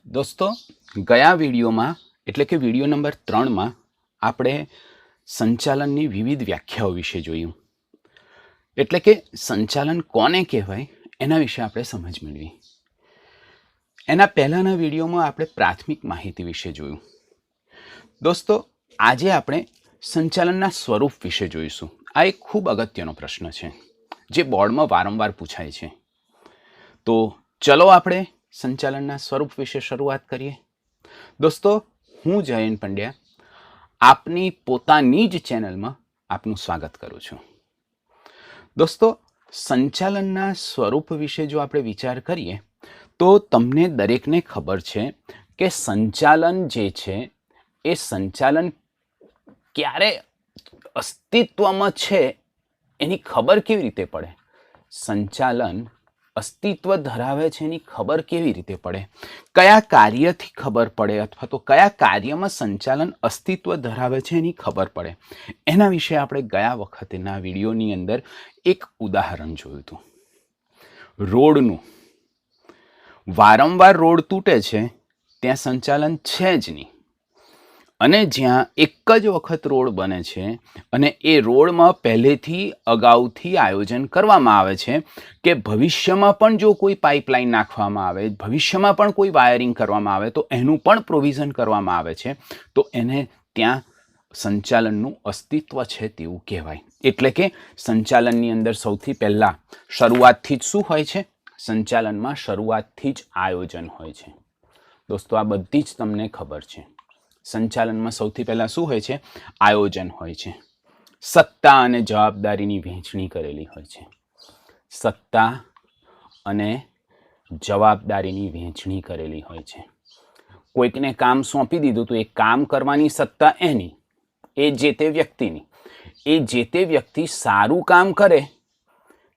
दोस्तों गया विडियो में एटले के विडियो नंबर 3 में आपणे संचालन की विविध व्याख्याओं विषे जोयुं। एटले के संचालन कोने कहेवाय एना विषे आपणे समज मेळवी। एना पहेलाना विडियो में आपणे प्राथमिक माहिती विषे जोयुं। दोस्तों आजे आपणे संचालनना स्वरूप विषे जोईशुं। आ एक खूब अगत्यनो प्रश्न छे जे बोर्ड में वारंवार पूछाय छे। तो चलो आपणे संचालनना स्वरूप विषे शुरुआत करिए। दोस्तों हूँ जयंत पंड्या आपनी पोतानी ज चेनल में आपनु स्वागत करूँ छूँ। दोस्तों संचालनना स्वरूप विषे जो आपणे विचार करिए तो तमने दरेकने खबर छे के संचालन जे छे ए संचालन क्यारे अस्तित्वमां छे एनी खबर केवी रीते पड़े। संचालन अस्तित्व धरावे छे एनी खबर केवी रीते पड़े, कया कार्यथी खबर पड़े अथवा तो कया कार्यमां संचालन अस्तित्व धरावे छे एनी खबर पड़े। एना विषे आपणे गया वखतेना विडियोनी अंदर एक उदाहरण जोयुं हतुं। रोडनुं वारंवार रोड तूटे छे त्यां संचालन छे ज नहीं, अने ज्यां एक ज वखत रोड बने छे अने ए रोड में पहलेथी अगाउथी आयोजन करवामां आवे छे के भविष्यमां पण जो कोई पाइपलाइन नाखवामां आवे, भविष्यमां पण कोई वायरिंग करवामां आवे तो एनुं पण प्रोविजन करवामां आवे छे तो एने त्यां संचालननुं अस्तित्व छे तेवुं कहेवाय। एटले के संचालननी अंदर सौथी पहेला शरूआतथी ज शुं होय छे, संचालनमां शरूआतथी ज आयोजन होय छे। दोस्तों आ बधी ज तमने खबर छे। संचालन में सौथी पहला शुं होय छे, आयोजन होय छे। सत्ता अने जवाबदारीनी वहेंचणी करेली होय छे। सत्ता अने जवाबदारीनी वहेंचणी करेली होय छे। कोईकने काम सौंपी दीधुं तो ए काम करवानी सत्ता एनी, ए जे ते व्यक्तिनी। ए जे ते व्यक्ति सारूं काम करे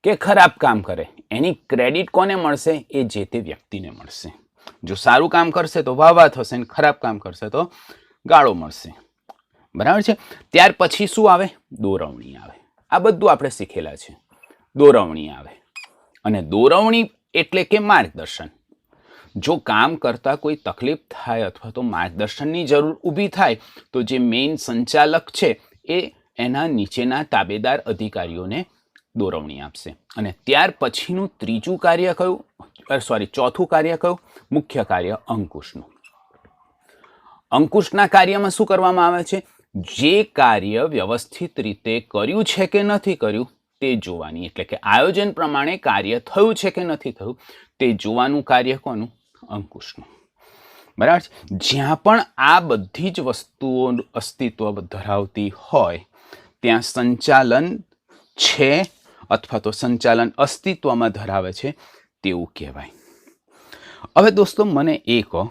के खराब काम करे एनी क्रेडिट कोने मळशे, ए जे ते व्यक्तिने मळशे। जो सारू काम करशे तो वाहवाह थशे, खराब काम करशे तो गाळो मळशे। बराबर छे। त्यार पछी शुं आवे, दोरवणी आवे। आ बधुं आपणे शीखेला छे। दोरवणी आवे अने दोरवणी एटले के मार्गदर्शन। जो काम करता कोई तकलीफ थाय अथवा तो मार्गदर्शननी जरूर ऊभी थाय तो जे मेन संचालक छे ए एना नीचेना ताबेदार अधिकारीओने दोरवणी आपशे। अने त्यार पछीनुं त्रीजुं कार्य कयुं, चौथुं कार्य कयुं, मुख्य कार्य अंकुशनुं। अंकुशना कार्यमां शुं करवामां आवे छे, जे कार्य व्यवस्थित रीते कर्युं छे के नथी कर्युं ते जोवानी, एटले के आयोजन प्रमाणे कार्य थयुं छे के नथी थयुं ते जोवानुं कार्य कोनुं, अंकुशनुं। बराबर छे। ज्यां पण आ बधी ज वस्तुओ अस्तित्व धरावती होय त्यां संचालन छे अथवा तो संचालन अस्तित्वमां धरावे छे तेवुं कहेवाय। हवे दोस्तों मने ए कहो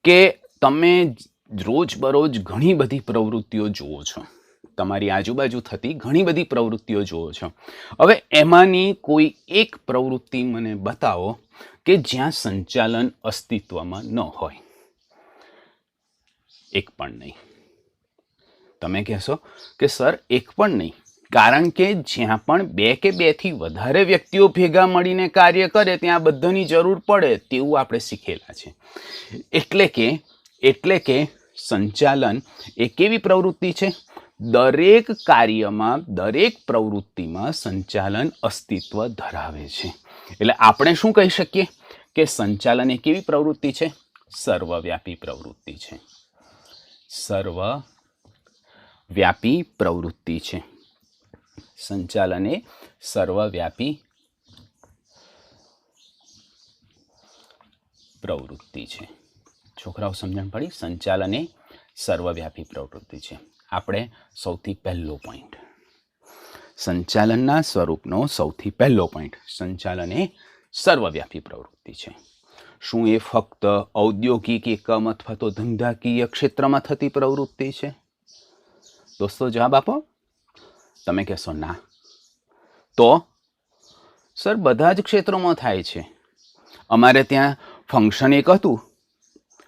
के तमे रोज बरोज घणी बधी प्रवृत्तिओ जोवो छो, तमारी आजुबाजु थती घणी बधी प्रवृत्तिओ जोवो छो। हवे एमांनी कोई एक प्रवृत्ति मने बतावो के ज्यां संचालन अस्तित्वमां न होय। एक पण नहीं। तमे कहेशो के सर एक पण नहीं, कारण के ज्यां पण बे के बे थी वधारे व्यक्तिओ भेगा मळीने कार्य करे त्यां बधानी जरूर पड़े तेवुं आपणे शीखेला छे। एटले के संचालन एक एवी प्रवृत्ति छे, दरेक कार्यमां दरेक प्रवृत्तिमां संचालन अस्तित्व धरावे छे। एटले आपणे शुं कही शकीए के संचालन एक एवी प्रवृत्ति छे, सर्वव्यापी प्रवृत्ति छे। सर्वव्यापी प्रवृत्ति छे। संचालन ए सर्वव्यापी प्रवृत्ति छे। छोकराओ समझण पड़ी। संचालन ए सर्वव्यापी प्रवृत्ति छे। आपणे सौथी पहेलो पॉइंट, संचालनना स्वरूपनो सौथी पहेलो पॉइंट, संचालन ए सर्वव्यापी प्रवृत्ति छे। शुं ए फक्त औद्योगिक एकम अथवा तो धंधाकीय क्षेत्रमां थती प्रवृत्ति छे? दोस्तों जवाब आपो। तमे कहेशो ना, तो सर बधा ज क्षेत्रोमां थाय छे। अमारे त्यां फंक्शन एक हतुं,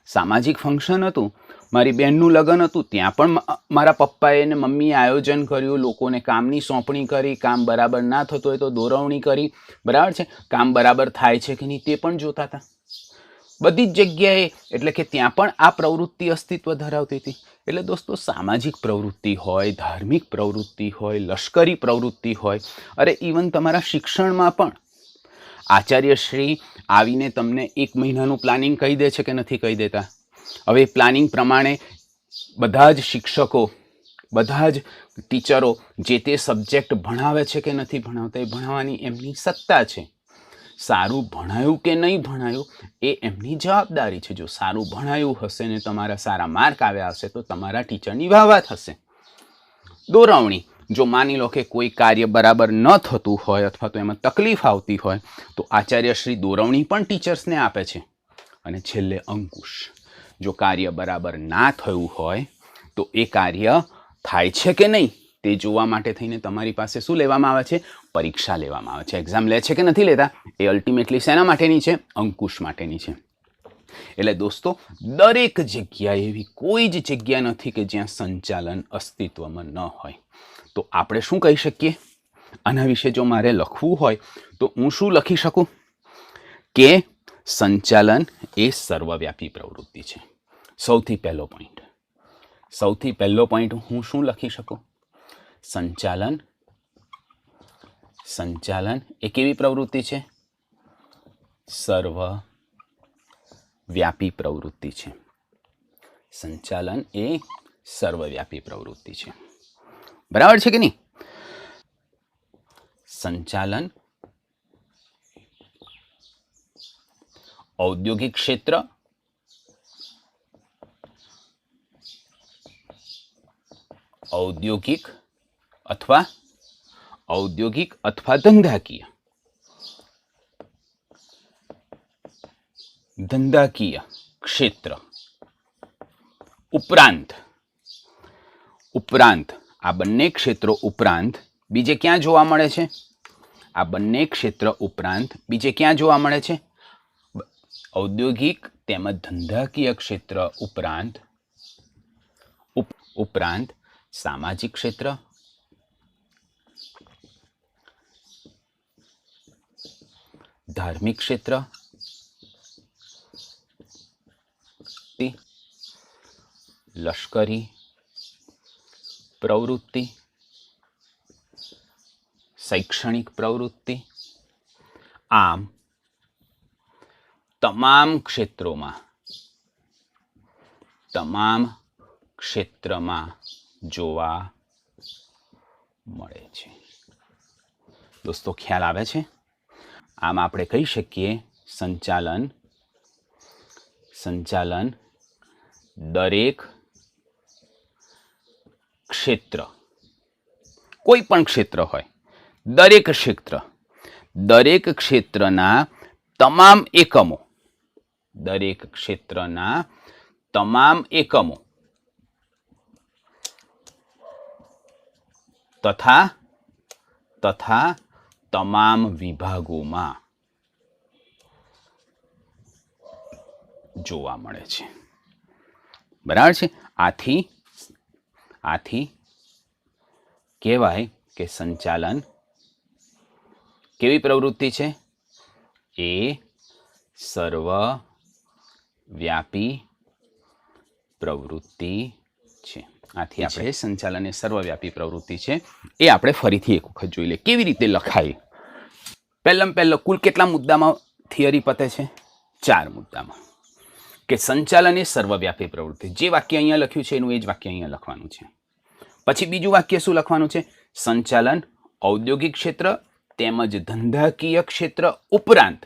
सामाजिक फंक्शन हतुं, मारी बेननुं लग्न हतुं, त्यां पण मारा पप्पाए ने मम्मीए आयोजन कर्युं, लोकोने कामनी सोंपणी करी, काम बराबर ना थतुं होय तो दोरवणी करी। बराबर छे। काम बराबर थाय छे के नहीं ते पण जोता हता। બધી જ જગ્યાએ, એટલે કે ત્યાં પણ આ પ્રવૃત્તિ અસ્તિત્વ ધરાવતી હતી. એટલે દોસ્તો સામાજિક પ્રવૃત્તિ હોય, ધાર્મિક પ્રવૃત્તિ હોય, લશ્કરી પ્રવૃત્તિ હોય, અરે ઇવન તમારા શિક્ષણમાં પણ આચાર્યશ્રી આવીને તમને 1 મહિનાનું પ્લાનિંગ કહી દે છે કે નથી કહી દેતા? હવે પ્લાનિંગ પ્રમાણે બધા જ શિક્ષકો, બધા જ ટીચરો જે તે સબ્જેક્ટ ભણાવે છે કે નથી ભણાવતા એ ભણાવવાની એમની સત્તા છે. સારું ભણાયું કે નહીં ભણાયું એ એમની જવાબદારી છે. જો સારું ભણાયું હશે ને તમારા સારા માર્ક આવ્યા હશે તો તમારા ટીચરની વાહ-વાહ થશે. દોરવણી, જો માની લો કે કોઈ કાર્ય બરાબર ન થતું હોય અથવા તો એમાં તકલીફ આવતી હોય તો આચાર્યશ્રી દોરવણી પણ ટીચર્સને આપે છે. અને છેલ્લે અંકુશ, જો કાર્ય બરાબર ના થયું હોય તો એ કાર્ય થાય છે કે નહીં તે જોવા માટે થઈને તમારી પાસે શું લેવામાં આવે છે? પરીક્ષા લેવામાં આવે છે. એક્ઝામ લે છે કે નથી લેતા એ અલ્ટિમેટલી શેના માટેની છે? અંકુશ માટેની છે. એટલે દોસ્તો દરેક જગ્યાએ એવી કોઈ જ જગ્યા નથી કે જ્યાં સંચાલન અસ્તિત્વમાં ન હોય. તો આપણે શું કહી શકીએ? આના વિશે જો મારે લખવું હોય તો હું શું લખી શકું? કે સંચાલન એ સર્વવ્યાપી પ્રવૃત્તિ છે. સૌથી પહેલો પોઈન્ટ હું શું લખી શકું? સંચાલન એ કેવી પ્રવૃત્તિ છે? સર્વવ્યાપી પ્રવૃત્તિ છે. સંચાલન એ સર્વવ્યાપી પ્રવૃત્તિ છે. બરાબર છે કે નહીં? સંચાલન ઔદ્યોગિક ક્ષેત્ર, ઔદ્યોગિક અથવા ધંધાકીય ક્ષેત્ર ઉપરાંત આ બંને ક્ષેત્રો ઉપરાંત બીજે ક્યાં જોવા મળે છે? આ બંને ક્ષેત્ર ઉપરાંત બીજે ક્યાં જોવા મળે છે? ઔદ્યોગિક તેમજ ધંધાકીય ક્ષેત્ર ઉપરાંત સામાજિક ક્ષેત્ર, ધાર્મિક ક્ષેત્ર, લશ્કરી પ્રવૃત્તિ, શૈક્ષણિક પ્રવૃત્તિ, આમ તમામ ક્ષેત્રમાં જોવા મળે છે. દોસ્તો ખ્યાલ આવે છે? આમ આપણે કહી શકીએ સંચાલન દરેક ક્ષેત્ર, કોઈ પણ ક્ષેત્ર હોય, દરેક ક્ષેત્રના તમામ એકમો તથા તમામ વિભાગોમાં જોવા મળે છે. બરાબર છે? આથી કહેવાય કે સંચાલન કેવી પ્રવૃત્તિ છે? એ સર્વવ્યાપી પ્રવૃત્તિ છે. આથી આપણે સંચાલન એ સર્વવ્યાપી પ્રવૃત્તિ છે એ આપણે ફરીથી એક વખત જોઈ લઈએ. કેવી રીતે લખાય? પહેલો કુલ કેટલા મુદ્દામાં થિયરી પતે છે? 4 મુદ્દામાં. કે સંચાલન એ સર્વવ્યાપી પ્રવૃત્તિ. જે વાક્ય અહીંયા લખ્યું છે એનું એ જ વાક્ય અહીંયા લખવાનું છે. પછી બીજું વાક્ય શું લખવાનું છે? સંચાલન ઔદ્યોગિક ક્ષેત્ર તેમજ ધંધાકીય ક્ષેત્ર ઉપરાંત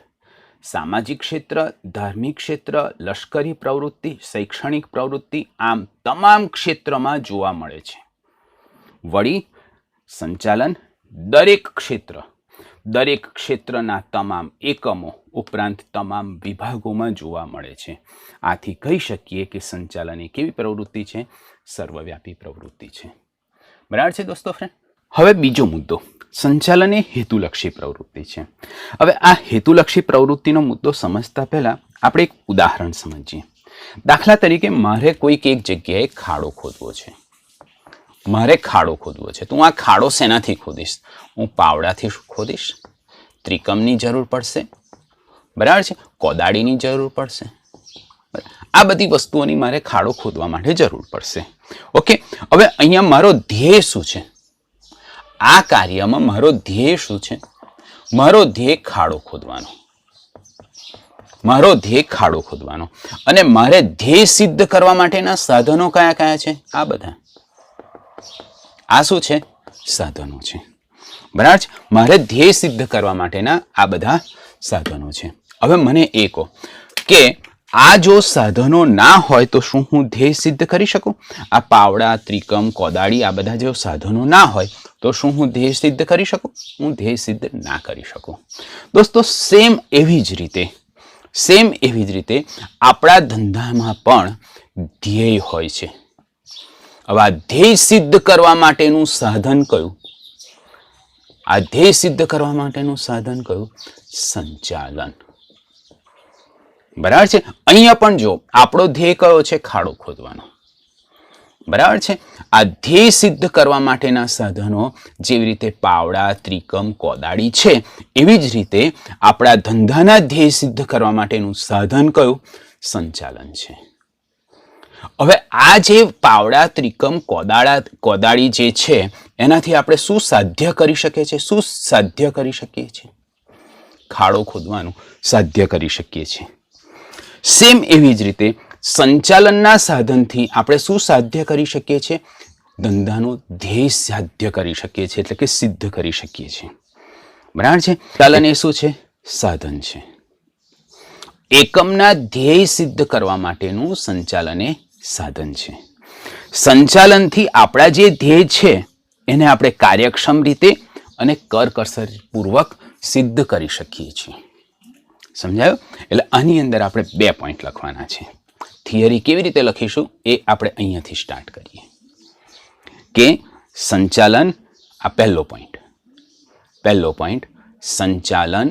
સામાજિક ક્ષેત્ર, ધાર્મિક ક્ષેત્ર, લશ્કરી પ્રવૃત્તિ, શૈક્ષણિક પ્રવૃત્તિ, આમ તમામ ક્ષેત્રમાં જોવા મળે છે. વળી સંચાલન દરેક ક્ષેત્રના તમામ એકમો ઉપરાંત તમામ વિભાગોમાં જોવા મળે છે. આથી કહી શકીએ કે સંચાલન એ કેવી પ્રવૃત્તિ છે? સર્વવ્યાપી પ્રવૃત્તિ છે. બરાબર છે દોસ્તો ફ્રેન્ડ? હવે બીજો મુદ્દો, સંચાલન એ હેતુલક્ષી પ્રવૃત્તિ છે. હવે આ હેતુલક્ષી પ્રવૃત્તિનો મુદ્દો સમજતા પહેલા આપણે એક ઉદાહરણ સમજીએ. દાખલા તરીકે મારે કોઈક એક જગ્યાએ ખાડો ખોદવો છે. તો હું આ ખાડો શેનાથી ખોદીશ? હું પાવડાથી ખોદીશ, ત્રિકમની જરૂર પડશે, બરાબર છે, કોદાળીની જરૂર પડશે, આ બધી વસ્તુઓની મારે ખાડો ખોદવા માટે જરૂર પડશે. ઓકે, હવે અહીંયા મારો ધ્યેય શું છે? આ કાર્યમાં મારો ધ્યેય શું છે? મારો ધ્યેય ખાડો ખોદવાનો. મારો ધ્યેય ખાડો ખોદવાનો. અને મારે ધ્યેય સિદ્ધ કરવા માટેના સાધનો કયા કયા છે? આ બધા. આ શું છે? સાધનો છે. બરાબર છે. મારે ધ્યેય સિદ્ધ કરવા માટેના આ બધા સાધનો છે. હવે મને એ કહો કે આ જો સાધનો ના હોય તો શું હું ધ્યેય સિદ્ધ કરી શકું? આ પાવડા, ત્રિકમ, કોદાળી, આ બધા જો સાધનો ના હોય તો શું હું ધ્યેય સિદ્ધ કરી શકું? હું ધ્યેય સિદ્ધ ના કરી શકું. દોસ્તો, સેમ એવી જ રીતે આપણા ધંધામાં પણ ધ્યેય હોય છે. હવે આ ધ્યેય સિદ્ધ કરવા માટેનું સાધન કયું? આ ધ્યેય સિદ્ધ કરવા માટેનું સાધન કયું? સંચાલન. બરાબર છે. અહીંયા પણ જો આપણો ધ્યેય કયો છે? ખાડો ખોદવાનો. બરાબર છે. આ ધ્યેય સિદ્ધ કરવા માટેના સાધનો જેવી રીતે પાવડા, ત્રિકમ, કોદાળી છે, એવી જ રીતે આપણા ધંધાના ધ્યેય સિદ્ધ કરવા માટેનું સાધન કયું? સંચાલન છે. હવે આ જે પાવડા, ત્રિકમ, કોદાળી જે છે એનાથી આપણે શું સાધ્ય કરી શકીએ છીએ? શું સાધ્ય કરી શકીએ છીએ? ખાડો ખોદવાનું સાધ્ય કરી શકીએ છીએ. સેમ એવી જ રીતે સંચાલનના સાધનથી આપણે શું સાધ્ય કરી શકીએ છીએ? ધંધાનું ધ્યેય સાધ્ય કરી શકીએ છીએ, એટલે કે સિદ્ધ કરી શકીએ છીએ. બરાબર છે. સંચાલન એ શું છે? સાધન છે. એકમના ધ્યેય સિદ્ધ કરવા માટેનું સંચાલન એ સાધન છે. સંચાલનથી આપણા જે ધ્યેય છે એને આપણે કાર્યક્ષમ રીતે અને કરકસરપૂર્વક સિદ્ધ કરી શકીએ છીએ. સમજાયું? એટલે આની અંદર આપણે 2 પોઈન્ટ લખવાના છે. થિયરી કેવી રીતે લખીશું એ આપણે અહીંયાથી સ્ટાર્ટ કરીએ કે સંચાલન, આ પહેલો પોઈન્ટ, સંચાલન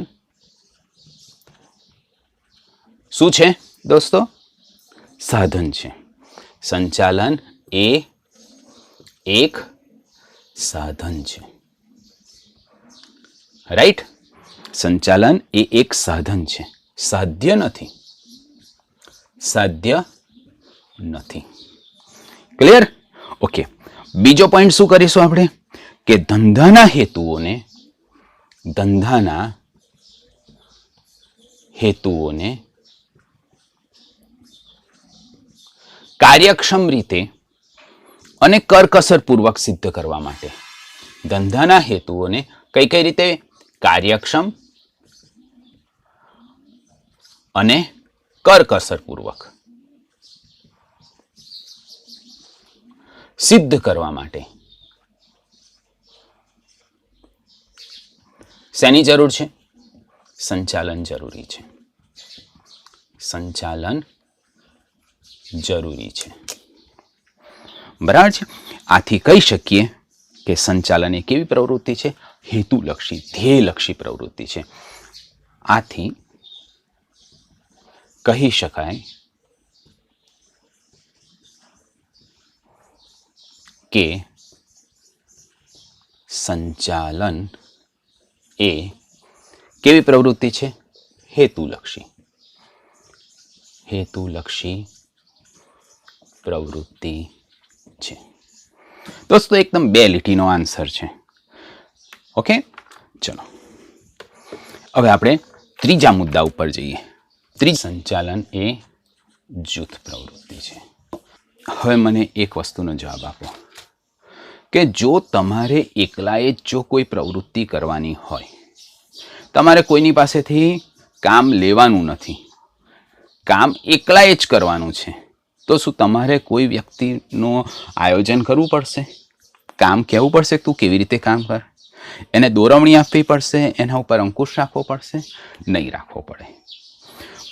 શું છે દોસ્તો? સાધન છે. સંચાલન એ એક સાધન છે. રાઈટ? સંચાલન એ એક સાધન છે, સાધ્ય નથી. ક્લિયર? ઓકે. બીજો પોઈન્ટ શું કરીશું આપણે? કે ધંધાના હેતુઓને કાર્યક્ષમ રીતે અને કરકસરપૂર્વક સિદ્ધ કરવા માટે, ધંધાના હેતુઓને કઈ રીતે કાર્યક્ષમ અને કરકસરપૂર્વક સિદ્ધ કરવા માટે શેની જરૂર છે? સંચાલન જરૂરી છે. સંચાલન જરૂરી છે. બરાબર છે. આથી કહી શકીએ કે સંચાલન એ કેવી પ્રવૃત્તિ છે? હેતુલક્ષી, ધ્યેયલક્ષી પ્રવૃત્તિ છે. આથી કહી શકાય કે સંચાલન એ કેવી પ્રવૃત્તિ છે? હેતુલક્ષી પ્રવૃત્તિ છે. દોસ્તો, એકદમ 2 લીટીનો આન્સર છે. ઓકે, ચલો હવે આપણે ત્રીજા મુદ્દા ઉપર જઈએ. સંચાલન એ જૂથ પ્રવૃત્તિ છે. હવે મને એક વસ્તુનો જવાબ આપો કે જો તમારે એકલાએ જો કોઈ પ્રવૃત્તિ કરવાની હોય, તમારે કોઈની પાસેથી કામ લેવાનું નથી, કામ એકલાએ જ કરવાનું છે, તો શું તમારે કોઈ વ્યક્તિનું આયોજન કરવું પડશે? કામ કહેવું પડશે તું કેવી રીતે કામ કર? એને દોરવણી આપવી પડશે? એના ઉપર અંકુશ રાખવો પડશે? નહીં રાખવો પડે.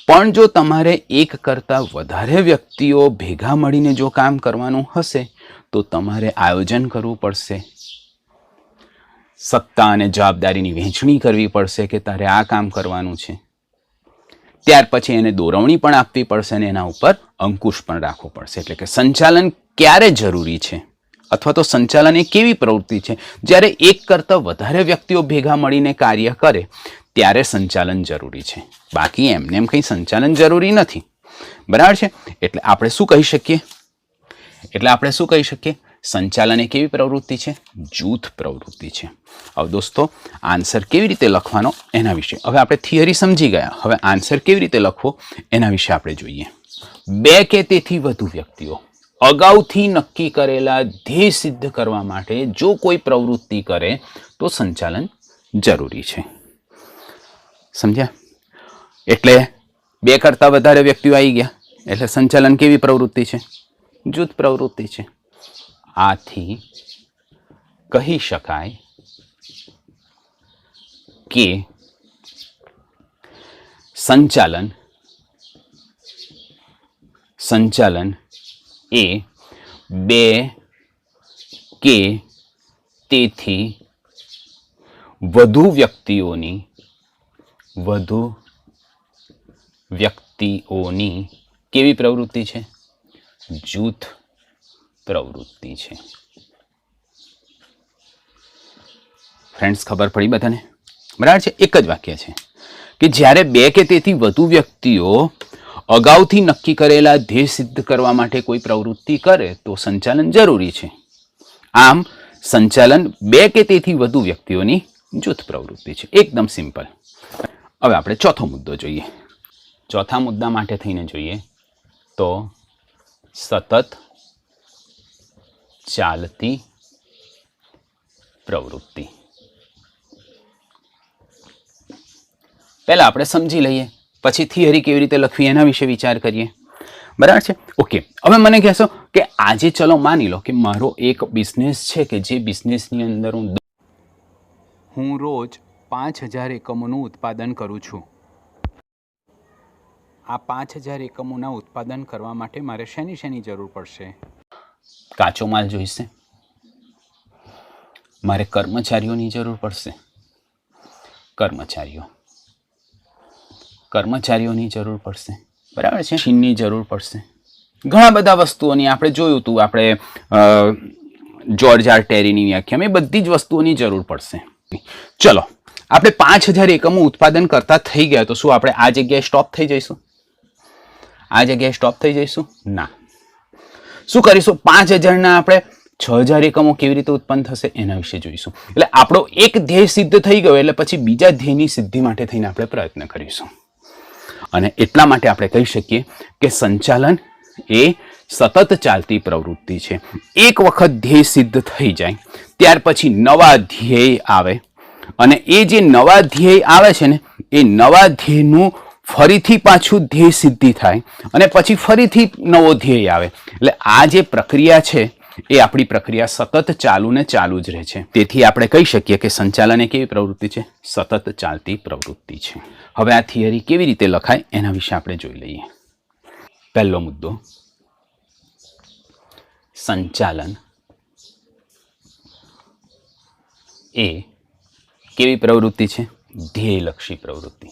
પણ જો તમારે એક કરતાં વધારે વ્યક્તિઓ ભેગા મળીને જો કામ કરવાનું હશે તો તમારે આયોજન કરવું પડશે, સત્તા અને જવાબદારીની વહેંચણી કરવી પડશે કે તારે આ કામ કરવાનું છે. ત્યાર પછી એને દોરવણી પણ આપવી પડશે અને એના ઉપર અંકુશ પણ રાખવો પડશે. એટલે કે સંચાલન ક્યારે જરૂરી છે અથવા તો સંચાલન એ કેવી પ્રવૃત્તિ છે? જ્યારે એક કરતાં વધારે વ્યક્તિઓ ભેગા મળીને કાર્ય કરે ત્યારે સંચાલન જરૂરી છે. બાકી એમને એમ કંઈ સંચાલન જરૂરી નથી. બરાબર છે. એટલે આપણે શું કહી શકીએ? સંચાલન એ કેવી પ્રવૃત્તિ છે? જૂથ પ્રવૃત્તિ છે. હવે દોસ્તો આન્સર કેવી રીતે લખવાનો એના વિશે હવે આપણે થિયરી સમજી ગયા. હવે આન્સર કેવી રીતે લખવો એના વિશે આપણે જોઈએ. બે કે તેથી વધુ વ્યક્તિઓ અગાઉથી નક્કી કરેલા ધ્યેય સિદ્ધ કરવા માટે જો કોઈ પ્રવૃત્તિ કરે તો સંચાલન જરૂરી છે. સમજ્યા? એટલે બે કરતાં વધારે વ્યક્તિઓ આવી ગયા એટલે સંચાલન કેવી પ્રવૃત્તિ છે? જૂથ પ્રવૃત્તિ છે. આથી કહી શકાય કે સંચાલન એ બે કે તેથી વધુ વ્યક્તિઓની કેવી પ્રવૃત્તિ છે? જૂથ પ્રવૃત્તિ છે. ફ્રેન્ડ્સ ખબર પડી બધાને? બરાબર છે. એક જ વાક્ય છે કે જ્યારે બે કે તેથી વધુ વ્યક્તિઓ અગાઉથી નક્કી કરેલા ધ્યેય સિદ્ધ કરવા માટે કોઈ પ્રવૃત્તિ કરે તો સંચાલન જરૂરી છે. આમ સંચાલન બે કે તેથી વધુ વ્યક્તિઓની જૂથ પ્રવૃત્તિ છે. એકદમ સિમ્પલ. હવે આપણે ચોથો મુદ્દો જોઈએ. ચોથા મુદ્દા માટે થઈને જોઈએ તો સતત ચાલતી પ્રવૃત્તિ. પહેલા આપણે સમજી લઈએ, પછી થિયરી કેવી રીતે લખવી એના વિશે વિચાર કરીએ. બરાબર છે? ઓકે. હવે મને કહેશો કે આજે ચલો માની લો કે મારો એક બિઝનેસ છે કે જે બિઝનેસની અંદર હું રોજ 5000 એકમોનું ઉત્પાદન કરું છું. આ 5000 એકમોના ઉત્પાદન કરવા માટે મારે શેની જરૂર પડશે? કાચો માલ જોઈશે, મારે કર્મચારીઓની જરૂર પડશે, કર્મચારીઓની જરૂર પડશે. બરાબર છે? મશીનની જરૂર પડશે. ઘણા બધા વસ્તુઓની આપણે જોયું હતું, આપણે જોર્જ આર ટેરીની વ્યાખ્યામાં એ બધી જ વસ્તુઓની જરૂર પડશે. ચલો આપણે 5000 એકમો ઉત્પાદન કરતા થઈ ગયા તો શું આપણે આ જગ્યાએ સ્ટોપ થઈ જઈશું? ના. શું કરીશું? 5000ના આપણે 6000 એકમો કેવી રીતે ઉત્પન્ન થશે એના વિશે જોઈશું. એટલે આપણો એક ધ્યેય સિદ્ધ થઈ ગયો એટલે પછી બીજા ધ્યેયની સિદ્ધિ માટે થઈને આપણે પ્રયત્ન કરીશું. અને એટલા માટે આપણે કહી શકીએ કે સંચાલન એ સતત ચાલતી પ્રવૃત્તિ છે. એક વખત ધ્યેય સિદ્ધ થઈ જાય ત્યાર પછી નવા ધ્યેય આવે અને એ જે નવા ધ્યેય આવે છે ને એ નવા ધ્યેયનું ફરીથી પાછું ધ્યેય સિદ્ધિ થાય અને પછી ફરીથી નવો ધ્યેય આવે. એટલે આ જે પ્રક્રિયા છે એ આપણી પ્રક્રિયા સતત ચાલુ જ રહે છે. તેથી આપણે કહી શકીએ કે સંચાલન એ કેવી પ્રવૃત્તિ છે? સતત ચાલતી પ્રવૃત્તિ છે. હવે આ થિયરી કેવી રીતે લખાય એના વિશે આપણે જોઈ લઈએ. પહેલો મુદ્દો, સંચાલન એ કેવી પ્રવૃત્તિ છે? ધ્યેયલક્ષી પ્રવૃત્તિ.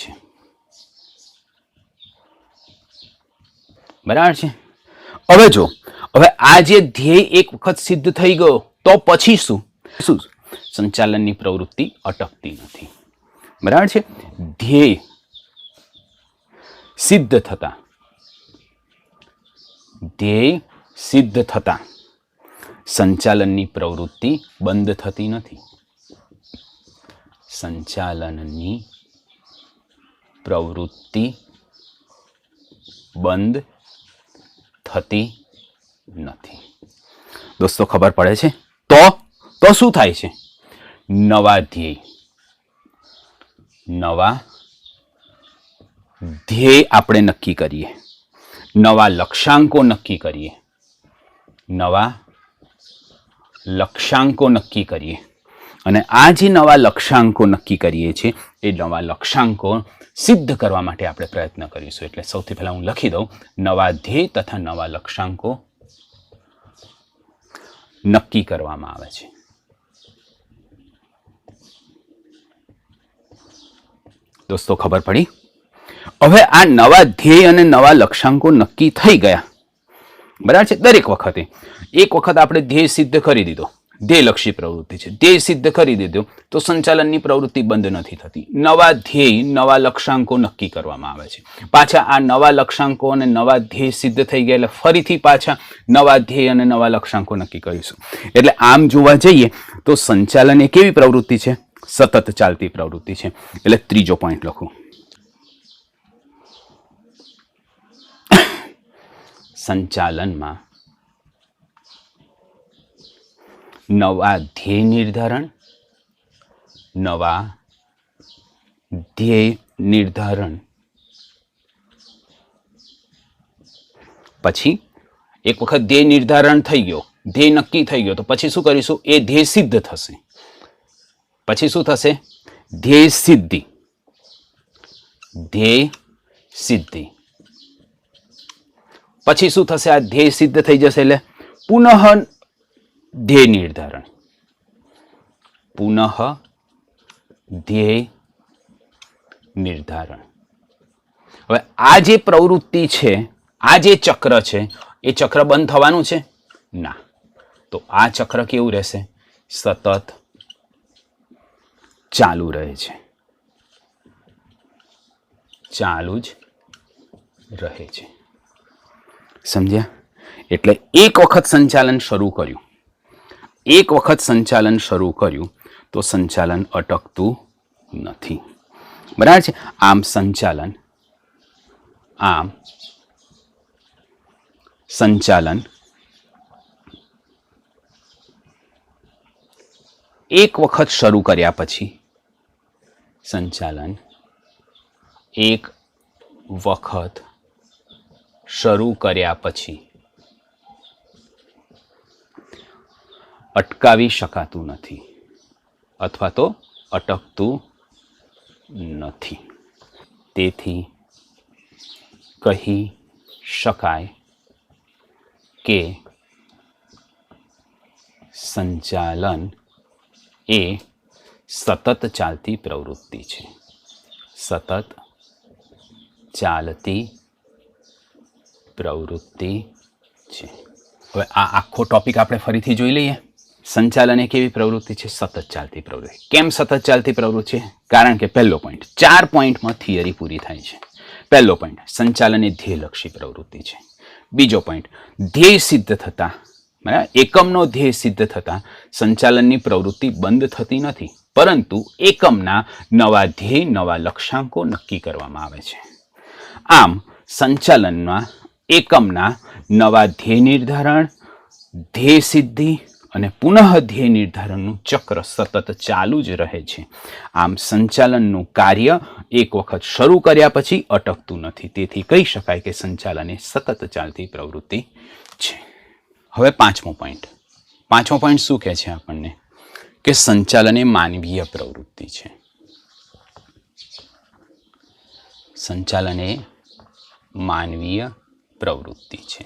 છે. બરાબર છે? હવે જો આ જે ધ્યેય એક વખત સિદ્ધ થઈ ગયો તો પછી શું? સંચાલનની પ્રવૃત્તિ અટકતી નથી. બરાબર છે? ધ્યેય સિદ્ધ થતા સંચાલનની પ્રવૃત્તિ બંધ થતી નથી. દોસ્તો ખબર પડે છે? તો શું થાય છે? નવા ધ્યેય આપણે નક્કી કરીએ, નવા લક્ષ્યાંકો નક્કી કરીએ અને આ જે નવા લક્ષ્યાંકો નક્કી કરીએ છીએ એ નવા લક્ષ્યાંકો સિદ્ધ કરવા માટે આપણે પ્રયત્ન કરીશું. એટલે સૌથી પહેલા હું લખી દઉં, નવા ધ્યેય તથા નવા લક્ષ્યાંકો નક્કી કરવામાં આવે છે. દોસ્તો ખબર પડી? હવે આ નવા ધ્યેય અને નવા લક્ષ્યાંકો નક્કી થઈ ગયા. બરાબર છે? દરેક વખતે એક વખત આપણે ધ્યેય સિદ્ધ કરી દીધો, ધ્યેયલક્ષી પ્રવૃત્તિ છે. ધ્યેય સિદ્ધ કરી દીધો તો સંચાલનની પ્રવૃત્તિ બંધ નથી થતી. નવા ધ્યેય, નવા લક્ષ્યાંકો નક્કી કરવામાં આવે છે. પાછા આ નવા લક્ષ્યાંકો અને નવા ધ્યેય સિદ્ધ થઈ ગયા એટલે ફરીથી પાછા નવા ધ્યેય અને નવા લક્ષ્યાંકો નક્કી કરીશું. એટલે આમ જોવા જઈએ તો સંચાલન એ કેવી પ્રવૃત્તિ છે? સતત ચાલતી પ્રવૃત્તિ છે. એટલે ત્રીજો પોઈન્ટ લખું. સંચાલનમાં નવા ધ્યેય નિર્ધારણ, નવા ધ્યેય નિર્ધારણ પછી એક વખત ધ્યેય નિર્ધારણ થઈ ગયો, ધ્યેય નક્કી થઈ ગયો તો પછી શું કરીશું? એ ધ્યેય સિદ્ધ થશે. પછી શું થશે? ધ્યેય સિદ્ધિ. ધ્યેય સિદ્ધિ પછી શું થશે? આ ધ્યેય સિદ્ધ થઈ જશે એટલે પુનઃ ધ્યેય નિર્ધારણ. પુનઃ ધ્યેય નિર્ધારણ. હવે આ જે પ્રવૃત્તિ છે, આ જે ચક્ર છે, એ ચક્ર બંધ થવાનું છે? ના. તો આ ચક્ર કેવું રહેશે? સતત ચાલુ રહે છે. ચાલુ જ રહે છે. સમજ્યા? એટલે એક વખત સંચાલન શરૂ કર્યું, એક વખત સંચાલન શરૂ કર્યું તો સંચાલન અટકતું નથી. બરાબર છે? આમ સંચાલન એક વખત શરૂ કર્યા પછી, સંચાલન એક વખત શરૂ કર્યા પછી અટકાવી શકાતું નથી અથવા તો અટકતું નથી. તેથી કહી શકાય કે સંચાલન એ સતત ચાલતી પ્રવૃત્તિ છે. સતત ચાલતી પ્રવૃત્તિ છે. હવે આ આખો ટોપિક આપણે ફરીથી જોઈ લઈએ. સંચાલન એ કેવી પ્રવૃત્તિ છે? સતત ચાલતી પ્રવૃત્તિ. કેમ સતત ચાલતી પ્રવૃત્તિ છે? કારણ કે પહેલો પોઈન્ટ, 4 પોઈન્ટમાં થિયરી પૂરી થાય છે. પહેલો પોઈન્ટ, સંચાલન એ ધ્યેયલક્ષી પ્રવૃત્તિ છે. બીજો પોઈન્ટ, ધ્યેય સિદ્ધ થતા, બરાબર, એકમનો ધ્યેય સિદ્ધ થતા સંચાલનની પ્રવૃત્તિ બંધ થતી નથી, પરંતુ એકમના નવા ધ્યેય, નવા લક્ષ્યાંકો નક્કી કરવામાં આવે છે. આમ સંચાલનમાં એકમના નવા ધ્યેય નિર્ધારણ, ધ્યેય સિદ્ધિ અને પુનઃ ધ્યેય નિર્ધારણનું ચક્ર સતત ચાલુ જ રહે છે. આમ સંચાલનનું કાર્ય એક વખત શરૂ કર્યા પછી અટકતું નથી. તેથી કહી શકાય કે સંચાલન એ સતત ચાલતી પ્રવૃત્તિ છે. હવે પાંચમો પોઈન્ટ શું કહે છે આપણને? કે સંચાલન એ માનવીય પ્રવૃત્તિ છે. સંચાલન એ માનવીય પ્રવૃત્તિ છે.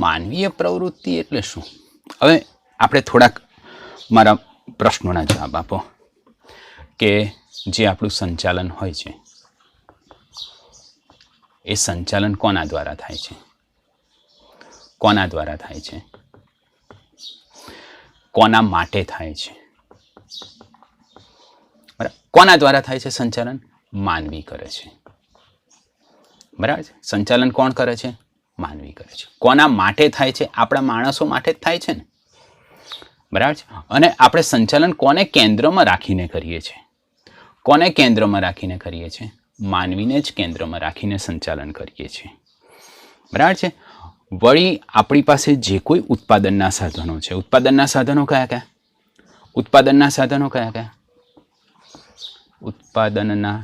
માનવીય પ્રવૃત્તિ એટલે શું? હવે આપણે થોડાક મારા પ્રશ્નોના જવાબ આપો કે જે આપણું સંચાલન હોય છે એ સંચાલન કોના દ્વારા થાય છે? કોના દ્વારા થાય છે? કોના માટે થાય છે? બરાબર, કોના દ્વારા થાય છે સંચાલન? માનવી કરે છે. બરાબર છે? સંચાલન કોણ કરે છે? માનવી કરે છે. કોના માટે થાય છે? આપણા માણસો માટે જ થાય છે ને. બરાબર છે? અને આપણે સંચાલન કોને કેન્દ્રમાં રાખીને કરીએ છીએ? કોને કેન્દ્રમાં રાખીને કરીએ છીએ? માનવીને જ કેન્દ્રમાં રાખીને સંચાલન કરીએ છીએ. બરાબર છે? વળી આપણી પાસે જે કોઈ ઉત્પાદનના સાધનો છે, ઉત્પાદનના સાધનો કયા કયા? ઉત્પાદનના સાધનો કયા કયા? ઉત્પાદનના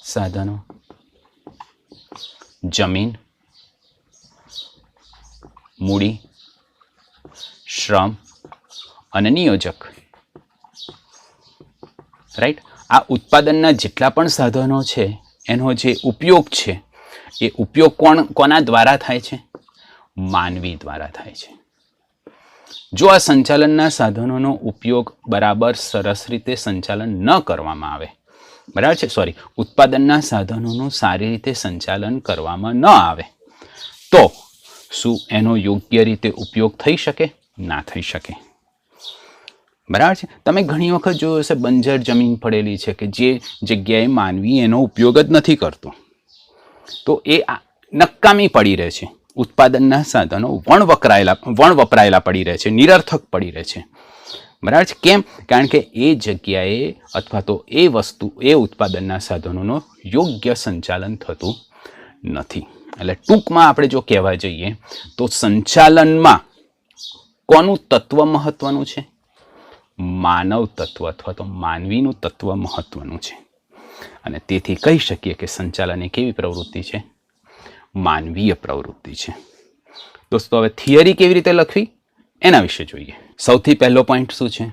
સાધનો જમીન, મૂડી, શ્રમ અને નિયોજક. રાઈટ? આ ઉત્પાદનના જેટલા પણ સાધનો છે એનો જે ઉપયોગ છે એ ઉપયોગ કોના દ્વારા થાય છે? માનવી દ્વારા થાય છે. જો આ સંચાલનના સાધનોનો ઉપયોગ બરાબર સરસ રીતે સંચાલન ન કરવામાં આવે, બરાબર છે, ઉત્પાદનના સાધનોનું સારી રીતે સંચાલન કરવામાં ન આવે તો શું એનો યોગ્ય રીતે ઉપયોગ થઈ શકે? ના થઈ શકે. બરાબર છે. તમે ઘણી વખત જોયું હશે બંજર જમીન પડેલી છે કે જે જગ્યાએ માનવી એનો ઉપયોગ જ નથી કરતો, તો એ નકામી પડી રહે છે. ઉત્પાદનના સાધનો વણ વપરાયેલા પડી રહે છે, નિરર્થક પડી રહે છે. બરાબર છે. કેમ? કારણ કે એ જગ્યાએ અથવા તો એ વસ્તુ, એ ઉત્પાદનના સાધનોનો યોગ્ય સંચાલન થતું નથી. એટલે ટૂંકમાં આપણે જો કહેવા જઈએ તો સંચાલનમાં કોનું તત્વ મહત્વનું છે? માનવ તત્વ અથવા તો માનવીનું તત્વ મહત્વનું છે. અને તેથી કહી શકીએ કે સંચાલન એ કેવી પ્રવૃત્તિ છે? માનવીય પ્રવૃત્તિ છે. દોસ્તો, હવે થિયરી કેવી રીતે લખવી એના વિશે જોઈએ. સૌથી પહેલો પોઈન્ટ શું છે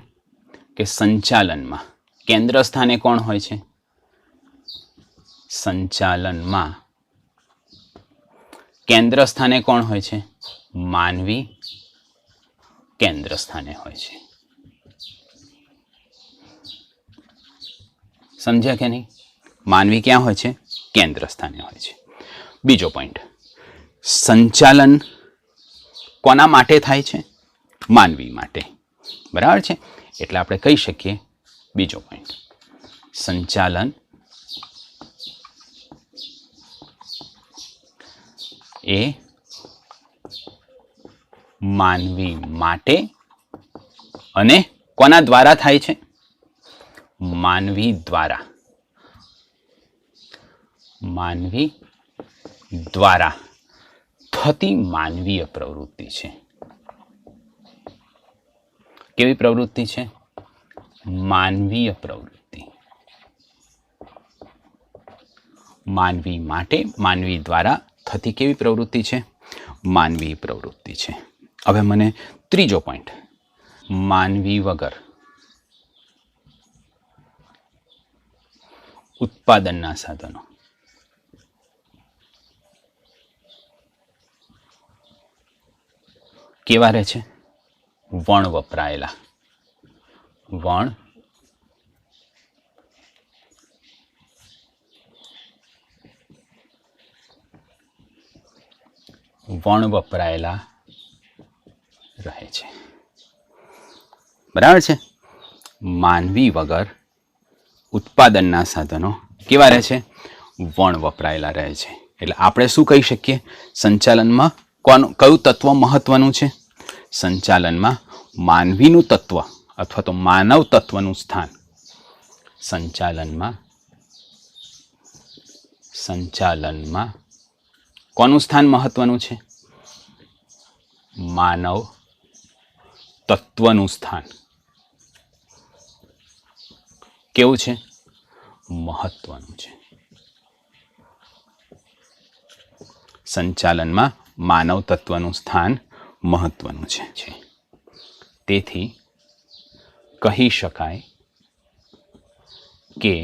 કે સંચાલનમાં કેન્દ્ર સ્થાને કોણ હોય છે? સંચાલનમાં કેન્દ્ર સ્થાને કોણ હોય છે? માનવી કેન્દ્ર સ્થાને હોય છે. સમજ્યા કે નહીં? માનવી ક્યાં હોય છે? કેન્દ્ર સ્થાને હોય છે. બીજો પોઈન્ટ, સંચાલન કોના માટે થાય છે? માનવી માટે. બરાબર છે. એટલે આપણે કહી શકીએ બીજો પોઈન્ટ, સંચાલન એ માનવી માટે અને કોના દ્વારા થાય છે? માનવી દ્વારા. માનવી દ્વારા થતી માનવીય પ્રવૃત્તિ છે. કેવી પ્રવૃત્તિ છે? માનવીય પ્રવૃત્તિ. માનવી માટે, માનવી દ્વારા થતી કેવી પ્રવૃત્તિ છે? માનવી પ્રવૃત્તિ છે. હવે મને ત્રીજો પોઈન્ટ, માનવી વગર ઉત્પાદનના સાધનો કેવા રહે છે? વણ વપરાયેલા. વણ વપરાયેલા રહે છે. બરાબર છે. માનવી વગર ઉત્પાદનના સાધનો કેવા રહે છે? વણ વપરાયેલા રહે છે. એટલે આપણે શું કહી શકીએ? સંચાલનમાં કયું તત્વ મહત્વનું છે? સંચાલનમાં માનવીનું તત્વ અથવા તો માનવ તત્વનું સ્થાન. સંચાલનમાં કોનું સ્થાન મહત્વનું છે? માનવ તત્વનું સ્થાન કેવું છે? મહત્વનું છે. સંચાલનમાં માનવ તત્વનું સ્થાન મહત્વનું છે. તેથી કહી શકાય કે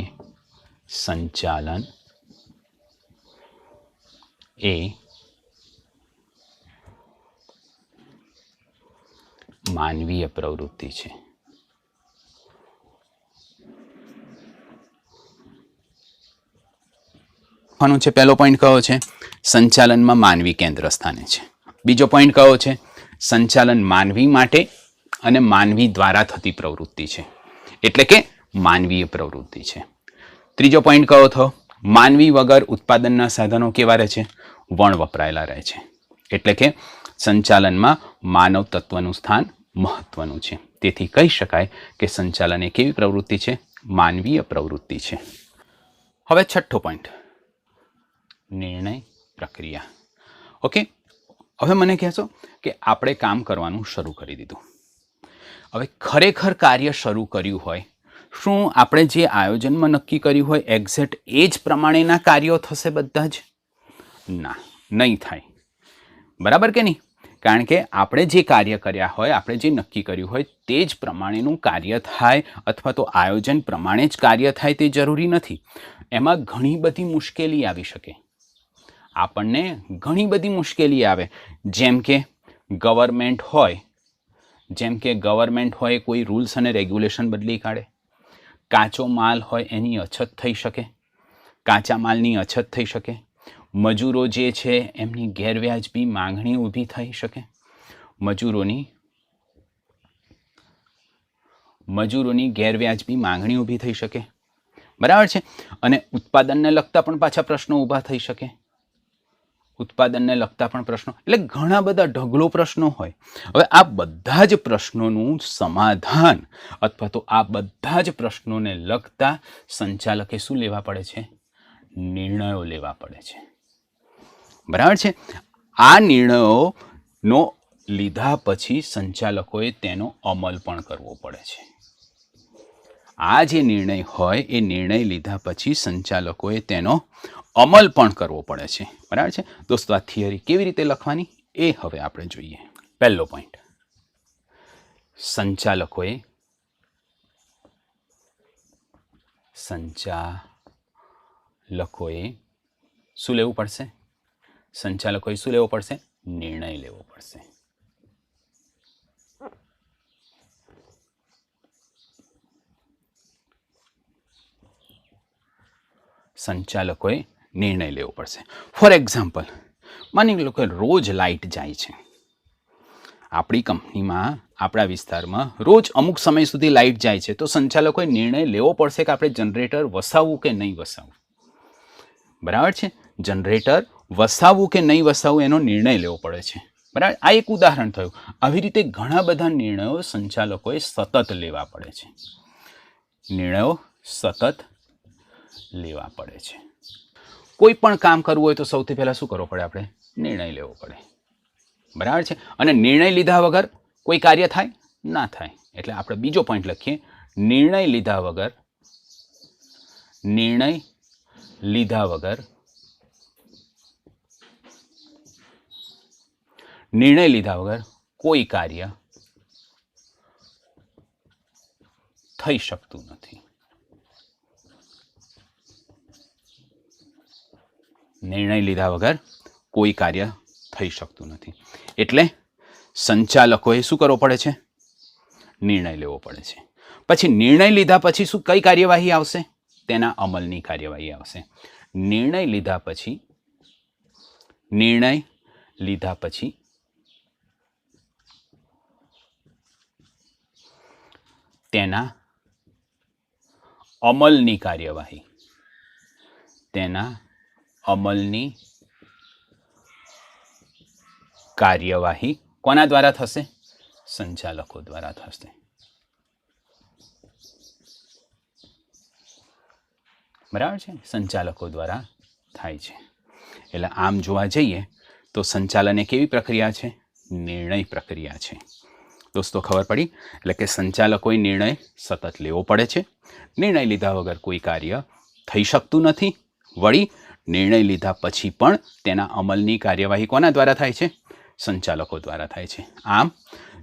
સંચાલન એ માનવીય પ્રવૃત્તિ છે. પહેલો પોઈન્ટ કયો છે? સંચાલનમાં માનવી કેન્દ્ર સ્થાને છે. બીજો પોઈન્ટ કયો છે? સંચાલન માનવી માટે અને માનવી દ્વારા થતી પ્રવૃત્તિ છે, એટલે કે માનવીય પ્રવૃત્તિ છે. ત્રીજો પોઈન્ટ કયો થયો? માનવી વગર ઉત્પાદનના સાધનો કેવા રહે છે? વણ વપરાયેલા રહે છે. એટલે કે સંચાલનમાં માનવ તત્વનું સ્થાન મહત્વનું છે. તેથી કહી શકાય કે સંચાલન એ કેવી પ્રવૃત્તિ છે? માનવીય પ્રવૃત્તિ છે. હવે છઠ્ઠો પોઈન્ટ, નિર્ણય પ્રક્રિયા. ઓકે, હવે મને કહેશો કે આપણે કામ કરવાનું શરૂ કરી દીધું. હવે ખરેખર કાર્ય શરૂ કર્યું હોય, શું આપણે જે આયોજનમાં નક્કી કર્યું હોય એક્ઝેક્ટ એ જ પ્રમાણેના કાર્યો થશે બધા જ? ના, નહીં થાય. બરાબર કે નહીં? કારણ કે આપણે જે કાર્ય કર્યા હોય, આપણે જે નક્કી કર્યું હોય તે જ પ્રમાણેનું કાર્ય થાય અથવા તો આયોજન પ્રમાણે જ કાર્ય થાય તે જરૂરી નથી. એમાં ઘણી બધી મુશ્કેલી આવી શકે. આપણને ઘણી બધી મુશ્કેલી આવે. જેમ કે ગવર્મેન્ટ હોય કોઈ રૂલ્સ અને રેગ્યુલેશન બદલી કાઢે. કાચો માલ હોય એની અછત થઈ શકે, કાચા માલની અછત થઈ શકે. મજૂરો જે છે એમની ગેરવ્યાજબી માંગણી ઊભી થઈ શકે, મજૂરોની ગેરવ્યાજબી માંગણી ઊભી થઈ શકે, બરાબર છે. અને ઉત્પાદનને લગતા પણ પાછા પ્રશ્નો ઊભા થઈ શકે, ઉત્પાદનને લગતા પણ પ્રશ્નો, એટલે ઘણા બધા ઢગલો પ્રશ્નો હોય. હવે આ બધા જ પ્રશ્નોનું સમાધાન અથવા તો આ બધા જ પ્રશ્નોને લગતા સંચાલકે શું લેવા પડે છે? નિર્ણયો લેવા પડે છે, બરાબર છે. આ નિર્ણયોનો લીધા પછી સંચાલકોએ તેનો અમલ પણ કરવો પડે છે. આ જે નિર્ણય હોય એ નિર્ણય લીધા પછી સંચાલકોએ તેનો અમલ પણ કરવો પડે છે, બરાબર છે. દોસ્તો, આ થિયરી કેવી રીતે લખવાની એ હવે આપણે જોઈએ. પહેલો પોઈન્ટ, સંચાલકોએ શું લેવું પડશે? સંચાલકોએ શું લેવો પડશે? નિર્ણય લેવો પડશે. સંચાલકોએ નિર્ણય લેવો પડશે. ફોર એક્ઝામ્પલ, માની લો કે રોજ લાઇટ જાય છે. આપણી કંપનીમાં, આપણા વિસ્તારમાં રોજ અમુક સમય સુધી લાઇટ જાય છે, તો સંચાલકોએ નિર્ણય લેવો પડશે કે આપણે જનરેટર વસાવવું કે નહીં વસાવવું, બરાબર છે. જનરેટર વસાવવું કે નહીં વસાવવું એનો નિર્ણય લેવો પડે છે, બરાબર. આ એક ઉદાહરણ થયું. આવી રીતે ઘણા બધા નિર્ણયો સંચાલકોએ સતત લેવા પડે છે, નિર્ણયો સતત લેવા પડે છે. કોઈ પણ કામ કરવું હોય તો સૌથી પહેલા શું કરવો પડે? આપણે નિર્ણય લેવો પડે, બરાબર છે. અને નિર્ણય લીધા વગર કોઈ કાર્ય થાય ના થાય. એટલે આપણે બીજો પોઈન્ટ લખીએ, નિર્ણય લીધા વગર કોઈ કાર્ય થઈ શકતું નથી. નિર્ણય લીધા વગર કોઈ કાર્ય થઈ શકતું નથી. એટલે સંચાલકોએ શું કરવો પડે છે? નિર્ણય લેવો પડે છે. પછી નિર્ણય લીધા પછી શું, કઈ કાર્યવાહી આવશે? તેના અમલની કાર્યવાહી આવશે. નિર્ણય લીધા પછી તેના અમલની કાર્યવાહી, કોના દ્વારા થશે? સંચાલકો દ્વારા થશે, બરાબર છે. સંચાલકો દ્વારા થાય છે. એટલે આમ જોવા જઈએ તો સંચાલન એ કેવી પ્રક્રિયા છે? નિર્ણય પ્રક્રિયા છે. દોસ્તો, ખબર પડી? એટલે કે સંચાલકોએ નિર્ણય સતત લેવો પડે છે. નિર્ણય લીધા વગર કોઈ કાર્ય થઈ શકતું નથી. વળી નિર્ણય લીધા પછી પણ તેના અમલની કાર્યવાહી કોના દ્વારા થાય છે? સંચાલકો દ્વારા થાય છે. આમ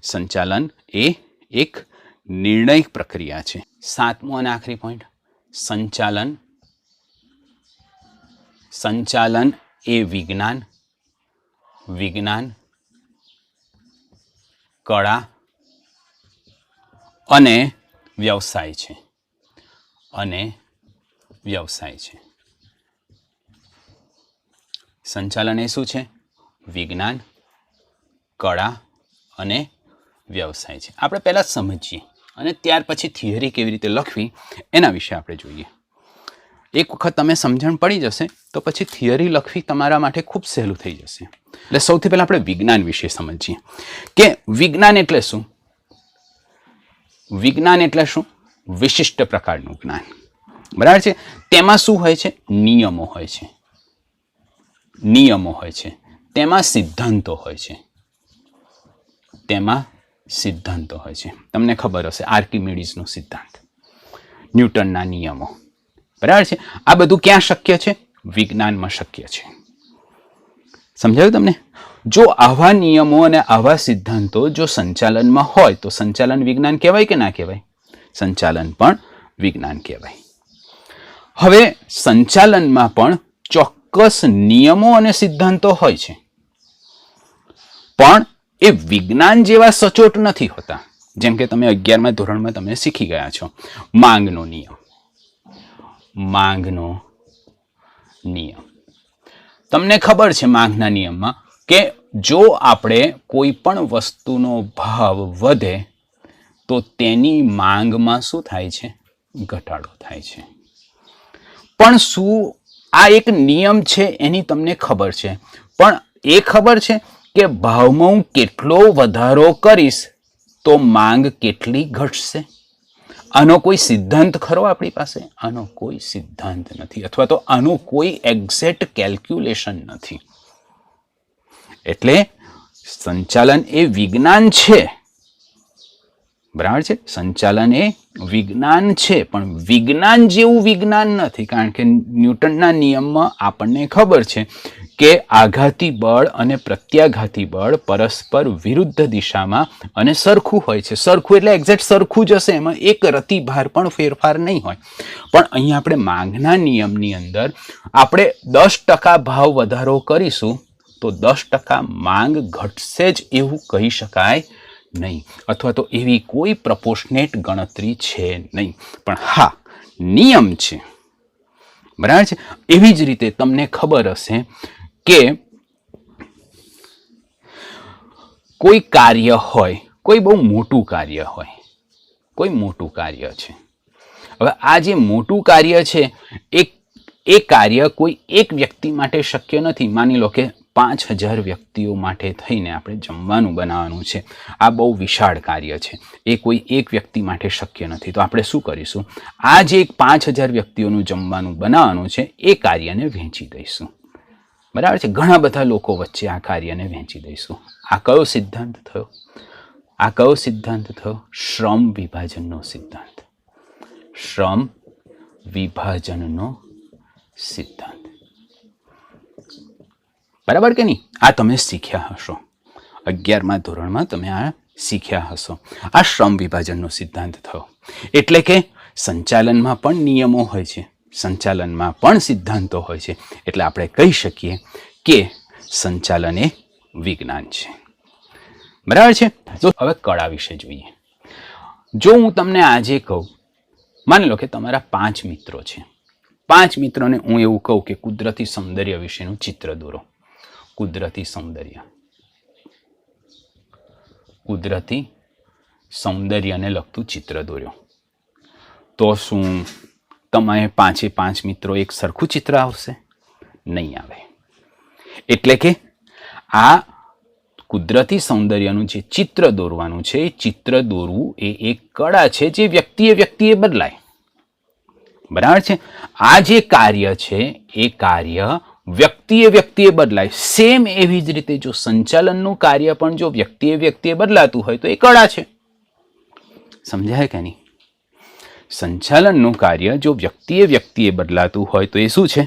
સંચાલન એ એક નિર્ણય પ્રક્રિયા છે. સાતમો અને આખરી પોઈન્ટ, સંચાલન એ વિજ્ઞાન, કળા અને વ્યવસાય છે. સંચાલન એ શું છે? વિજ્ઞાન, કળા અને વ્યવસાય છે. આપણે પહેલા સમજીએ અને ત્યાર પછી થિયરી કેવી રીતે લખવી એના વિશે આપણે જોઈએ. એક વખત તમે સમજણ પડી જશે તો પછી થિયરી લખવી તમારા માટે ખૂબ સહેલું થઈ જશે. એટલે સૌથી પહેલા આપણે વિજ્ઞાન વિશે સમજીએ કે વિજ્ઞાન એટલે શું? વિજ્ઞાન એટલે શું? વિશિષ્ટ પ્રકારનું જ્ઞાન, બરાબર છે. તેમાં શું હોય છે? નિયમો હોય છે. તેમાં સિદ્ધાંતો હોય છે. તમને ખબર હશે આર્કિમિડીઝનો સિદ્ધાંત, ન્યૂટનના નિયમો, બરાબર છે. આ બધું ક્યાં શક્ય છે? વિજ્ઞાનમાં શક્ય છે. સમજાયું તમને? જો આવા નિયમો અને આવા સિદ્ધાંતો જો સંચાલનમાં હોય તો સંચાલન વિજ્ઞાન કહેવાય કે ના કહેવાય? સંચાલન પણ વિજ્ઞાન કહેવાય. હવે સંચાલનમાં પણ ચોક્કસ નિયમો અને સિદ્ધાંતો હોય છે, પણ એ વિજ્ઞાન જેવા સચોટ નથી હોતા. જેમ કે તમે 11મા ધોરણમાં તમે શીખી ગયા છો માંગનો નિયમ. તમને ખબર છે માંગના નિયમમાં કે જો આપણે કોઈ પણ વસ્તુનો ભાવ વધે તો તેની માંગમાં શું થાય છે? ઘટાડો થાય છે. પણ શું આ એક નિયમ છે એની તમને ખબર છે, પણ એ ખબર છે કે ભાવમાં હું કેટલો વધારો કરીશ તો માંગ કેટલી ઘટશે? આનો કોઈ સિદ્ધાંત ખરો આપણી પાસે? આનો કોઈ સિદ્ધાંત નથી, અથવા તો આનું કોઈ એક્ઝેક્ટ કેલ્ક્યુલેશન નથી. એટલે સંચાલન એ વિજ્ઞાન છે, બરાબર છે? સંચાલન એ વિજ્ઞાન છે, પણ વિજ્ઞાન જેવું વિજ્ઞાન નથી. કારણ કે ન્યૂટનના નિયમમાં આપણને ખબર છે કે આઘાતી બળ અને પ્રત્યાઘાતી બળ પરસ્પર વિરુદ્ધ દિશામાં અને સરખું હોય છે. સરખું એટલે એક્ઝેક્ટ સરખું જ હશે, એમાં એક રતિભાર પણ ફેરફાર નહીં હોય. પણ અહીંયા આપણે માંગના નિયમની અંદર આપણે 10% ભાવ વધારો કરીશું તો 10% માંગ ઘટશે જ એવું કહી શકાય નહીં, અથવા તો એવી કોઈ પ્રપોર્શનેટ ગણતરી છે નહીં. પણ હા, નિયમ છે, બરાબર છે? એવી જ રીતે તમને ખબર હશે કે કોઈ કાર્ય હોય, કોઈ બહુ મોટું કાર્ય હોય, કોઈ મોટું કાર્ય છે. હવે આ જે મોટું કાર્ય છે એ કાર્ય કોઈ એક વ્યક્તિ માટે શક્ય નથી. માની લો કે 5000 વ્યક્તિઓ માટે થઈને આપણે જમવાનું બનાવવાનું છે. આ બહુ વિશાળ કાર્ય છે, એ કોઈ એક વ્યક્તિ માટે શક્ય નથી. તો આપણે શું કરીશું? આ જે 5000 વ્યક્તિઓનું જમવાનું બનાવવાનું છે એ કાર્યને વહેંચી દઈશું, બરાબર છે? ઘણા બધા લોકો વચ્ચે આ કાર્યને વહેંચી દઈશું. આ કયો સિદ્ધાંત થયો? આ કયો સિદ્ધાંત થયો? શ્રમ વિભાજનનો સિદ્ધાંત. શ્રમ વિભાજનનો સિદ્ધાંત, બરાબર કે નહીં? આ તમે શીખ્યા હશો, 11મા ધોરણમાં તમે આ શીખ્યા હશો. આ શ્રમ વિભાજનનો સિદ્ધાંત થયો. એટલે કે સંચાલનમાં પણ નિયમો હોય છે, સંચાલનમાં પણ સિદ્ધાંતો હોય છે. એટલે આપણે કહી શકીએ કે સંચાલન એ વિજ્ઞાન છે, બરાબર છે? તો હવે કળા વિશે જોઈએ. જો હું તમને આજે કહું, માની લો કે તમારા 5 મિત્રો છે. 5 મિત્રોને હું એવું કહું કે કુદરતી સૌંદર્ય વિશેનું ચિત્ર દોરો. કુદરતી સૌંદર્ય, કુદરતી સૌંદર્યને લગતું ચિત્ર દોર્યો, તો શું તમે 5 મિત્રો એક સરખું ચિત્ર આવશે? નહીં આવે. એટલે કે આ કુદરતી સૌંદર્યનું જે ચિત્ર દોરવાનું છે, એ ચિત્ર દોરવું એ એક કળા છે જે વ્યક્તિએ બદલાય, બરાબર છે? આ જે કાર્ય છે એ કાર્ય વ્યક્તિએ બદલાય. સેમ એવી જ રીતે જો સંચાલનનું કાર્ય પણ જો વ્યક્તિએ બદલાતું હોય તો એ કળા છે. સમજાય કે નહીં? સંચાલનનું કાર્ય જો વ્યક્તિએ બદલાતું હોય તો એ શું છે?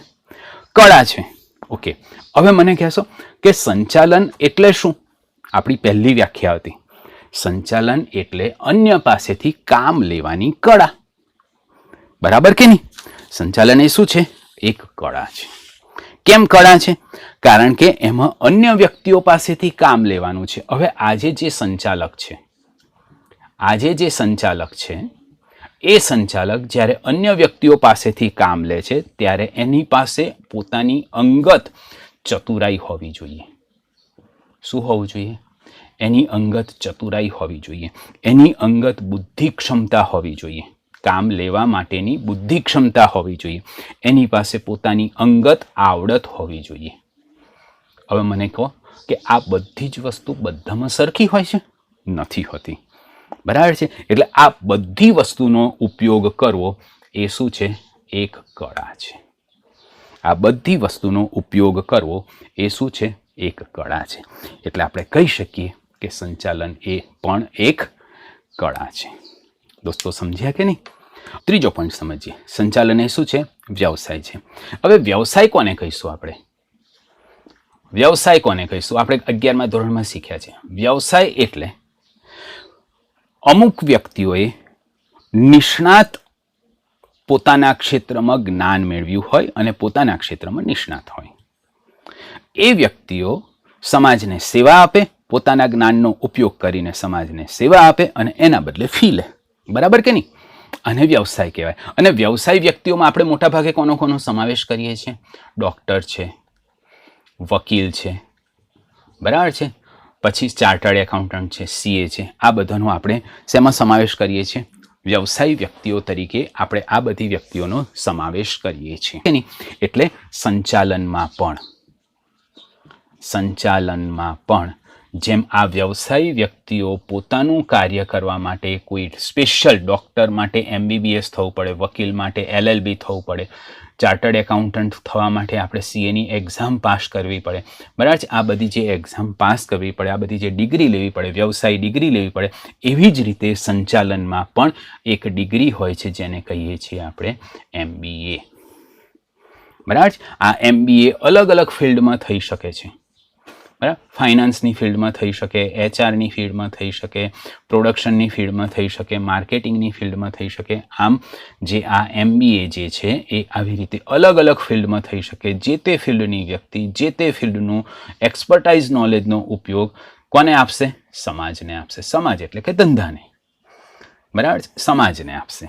કળા છે. ઓકે, હવે મને કહેશો કે સંચાલન એટલે શું? આપણી પહેલી વ્યાખ્યા હતી, સંચાલન એટલે અન્ય પાસેથી કામ લેવાની કળા, બરાબર કે નહીં? સંચાલન એ શું છે? એક કળા છે. કેમ કળા છે? કારણ કે એમાં અન્ય વ્યક્તિઓ પાસેથી કામ લેવાનું છે. હવે આજે જે સંચાલક છે એ સંચાલક જ્યારે અન્ય વ્યક્તિઓ પાસેથી કામ લે છે ત્યારે એની પાસે પોતાની અંગત ચતુરાઈ હોવી જોઈએ. શું હોવું જોઈએ? એની અંગત ચતુરાઈ હોવી જોઈએ, એની અંગત બુદ્ધિ ક્ષમતા હોવી જોઈએ, કામ લેવા માટેની બુદ્ધિ ક્ષમતા હોવી જોઈએ, એની પાસે પોતાની અંગત આવડત હોવી જોઈએ. હવે મને કહો કે આ બધી જ વસ્તુ બધામાં સરખી હોય છે? નથી હોતી, બરાબર છે? એટલે આ બધી વસ્તુનો ઉપયોગ કરવો એ શું છે? એક કળા છે. આ બધી વસ્તુનો ઉપયોગ કરવો એ શું છે? એક કળા છે. એટલે આપણે કહી શકીએ કે સંચાલન એ પણ એક કળા છે. દોસ્તો સમજ્યા કે નહીં? ત્રીજો પોઈન્ટ સમજીએ. સંચાલન એ શું છે? વ્યવસાય છે. હવે વ્યવસાય કોને કહીશું આપણે? વ્યવસાય કોને કહીશું? આપણે 11મા ધોરણમાં શીખ્યા છે. વ્યવસાય એટલે અમુક વ્યક્તિઓએ નિષ્ણાત પોતાના ક્ષેત્રમાં જ્ઞાન મેળવ્યું હોય અને પોતાના ક્ષેત્રમાં નિષ્ણાત હોય. એ વ્યક્તિઓ સમાજને સેવા આપે, પોતાના જ્ઞાનનો ઉપયોગ કરીને સમાજને સેવા આપે અને એના બદલે ફી લે, બરાબર કે નહીં? અને વ્યવસાય કહેવાય. અને વ્યવસાય વ્યક્તિઓમાં આપણે મોટા ભાગે કોનો સમાવેશ કરીએ છીએ? ડૉક્ટર છે, વકીલ છે, બરાબર છે, પછી ચાર્ટર્ડ એકાઉન્ટન્ટ છે, સીએ છે, આ બધાનો આપણે શેમાં સમાવેશ કરીએ છીએ? વ્યવસાયી વ્યક્તિઓ તરીકે આપણે આ બધી વ્યક્તિઓનો સમાવેશ કરીએ છીએ. એટલે સંચાલનમાં પણ જેમ આ વ્યવસાયી વ્યક્તિઓ પોતાનું કાર્ય કરવા માટે કોઈ સ્પેશિયલ ડૉક્ટર માટે MBBS થવું પડે, વકીલ માટે LLB થવું પડે, ચાર્ટર્ડ એકાઉન્ટન્ટ થવા માટે આપણે CAની એક્ઝામ પાસ કરવી પડે, બરાબર છે, આ બધી જે એક્ઝામ પાસ કરવી પડે, આ બધી જે ડિગ્રી લેવી પડે, વ્યવસાય ડિગ્રી લેવી પડે, એવી જ રીતે સંચાલનમાં પણ એક ડિગ્રી હોય છે જેને કહીએ છીએ આપણે MBA. બરાબર છે. આ MBA અલગ અલગ ફિલ્ડમાં થઈ શકે છે. બરાબર, ફાઇનાન્સની ફિલ્ડમાં થઈ શકે, HRની ફિલ્ડમાં થઈ શકે, પ્રોડક્શનની ફિલ્ડમાં થઈ શકે, માર્કેટિંગની ફિલ્ડમાં થઈ શકે. આમ જે આ MBA જે છે એ આવી રીતે અલગ અલગ ફિલ્ડમાં થઈ શકે. જે તે ફિલ્ડની વ્યક્તિ જે તે ફિલ્ડનું એક્સપર્ટાઇઝ નોલેજનો ઉપયોગ કોને આપશે? સમાજને આપશે. સમાજ એટલે કે ધંધાને, બરાબર, સમાજને આપશે.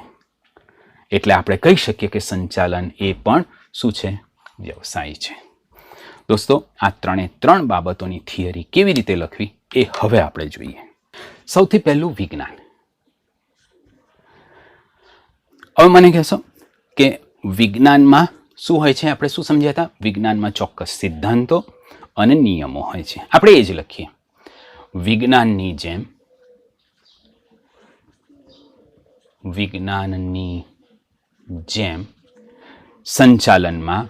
એટલે આપણે કહી શકીએ કે સંચાલન એ પણ શું છે? વ્યવસાય છે. દોસ્તો, આ 3 બાબતોની થિયરી કેવી રીતે લખવી એ હવે આપણે જોઈએ. સૌથી પહેલું વિજ્ઞાન. હવે મને કહેશો કે વિજ્ઞાનમાં શું હોય છે? આપણે શું સમજ્યા હતા? વિજ્ઞાનમાં ચોક્કસ સિદ્ધાંતો અને નિયમો હોય છે. આપણે એ જ લખીએ. વિજ્ઞાનની જેમ સંચાલનમાં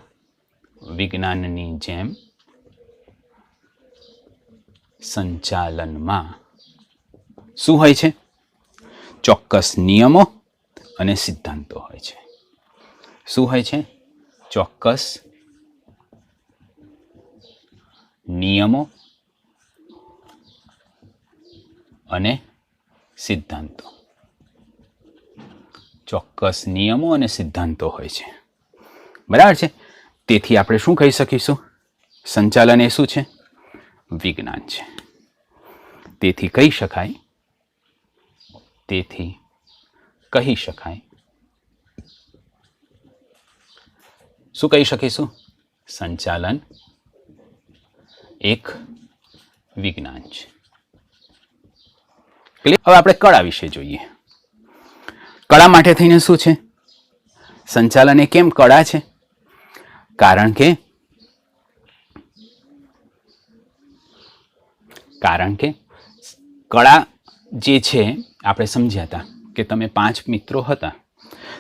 શું હોય છે? ચોક્કસ નિયમો અને સિદ્ધાંતો હોય છે. શું હોય છે? ચોક્કસ નિયમો અને સિદ્ધાંતો. ચોક્કસ નિયમો અને સિદ્ધાંતો હોય છે. બરાબર છે. તેથી આપણે શું કહી શકીશું? સંચાલન એ શું છે? વિજ્ઞાન છે. તેથી કહી શકાય શું કહી શકીશું? સંચાલન એક વિજ્ઞાન છે. હવે આપણે કળા વિશે જોઈએ. કળા માટે થઈને શું છે? સંચાલન એ કેમ કળા છે? કારણ કે કળા જે છે આપણે સમજ્યા હતા કે તમે 5 મિત્રો હતા,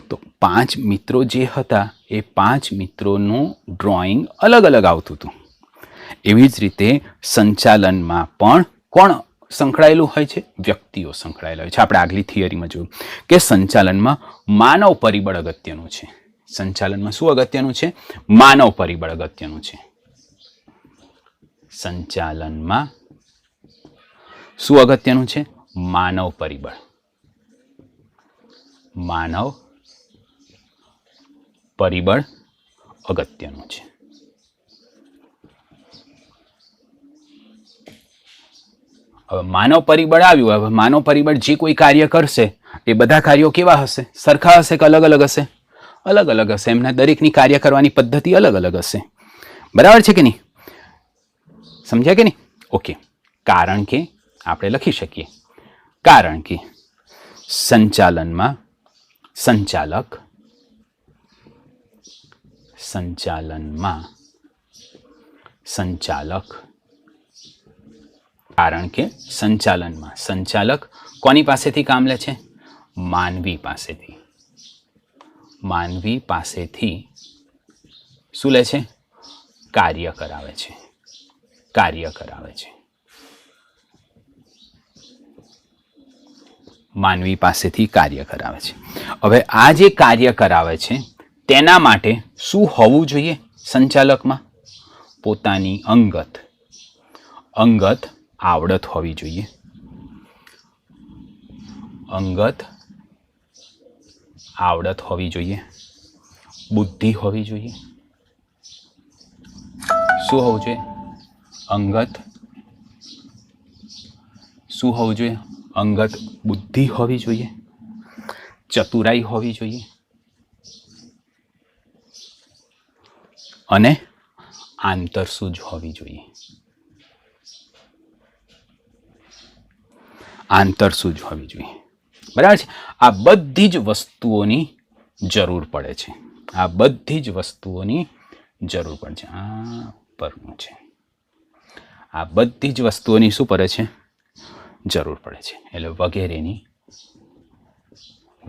તો 5 મિત્રો જે હતા એ 5 મિત્રોનું ડ્રોઈંગ અલગ અલગ આવતું હતું. એવી જ રીતે સંચાલનમાં પણ કોણ સંકળાયેલું હોય છે? વ્યક્તિઓ સંકળાયેલા હોય છે. આપણે આગલી થિયરીમાં જોયું કે સંચાલનમાં માનવ પરિબળ અગત્યનું છે. સંચાલનમાં શું અગત્યનું છે? માનવ પરિબળ અગત્યનું છે. સંચાલનમાં શું અગત્યનું છે? માનવ પરિબળ. માનવ પરિબળ અગત્યનું છે. હવે માનવ પરિબળ આવ્યું. હવે માનવ પરિબળ જે કોઈ કાર્ય કરશે એ બધા કાર્યો કેવા હશે? સરખા હશે કે અલગ અલગ હશે? અલગ અલગ હશે. એમના દરેકની કાર્ય કરવાની પદ્ધતિ અલગ અલગ હશે. બરાબર છે કે નહીં? સમજ્યા કે નહીં? ઓકે. કારણ કે આપણે લખી શકીએ, કારણ કે સંચાલનમાં સંચાલક કારણ કે સંચાલનમાં સંચાલક કોની પાસેથી કામ લે છે? માનવી પાસેથી. માનવી પાસેથી શું લે છે? કાર્ય કરાવે છે. માનવી પાસેથી કાર્ય કરાવે છે. હવે આ જે કાર્ય કરાવે છે તેના માટે શું હોવું જોઈએ? સંચાલકમાં પોતાની અંગત આવડત હોવી જોઈએ. બુદ્ધિ હોવી જોઈએ. શું હોવું જોઈએ? અંગત બુદ્ધિ હોવી જોઈએ. ચતુરાઈ હોવી જોઈએ. અને આંતરસૂઝ હોવી જોઈએ. આંતરસૂઝ હોવી જોઈએ. બરાબર છે. આ બધી જ વસ્તુઓની જરૂર પડે છે. આ બધી જ વસ્તુઓની જરૂર પડે છે. આ પરનું છે. આ બધી જ વસ્તુઓની શું પડે છે? જરૂર પડે છે. એટલે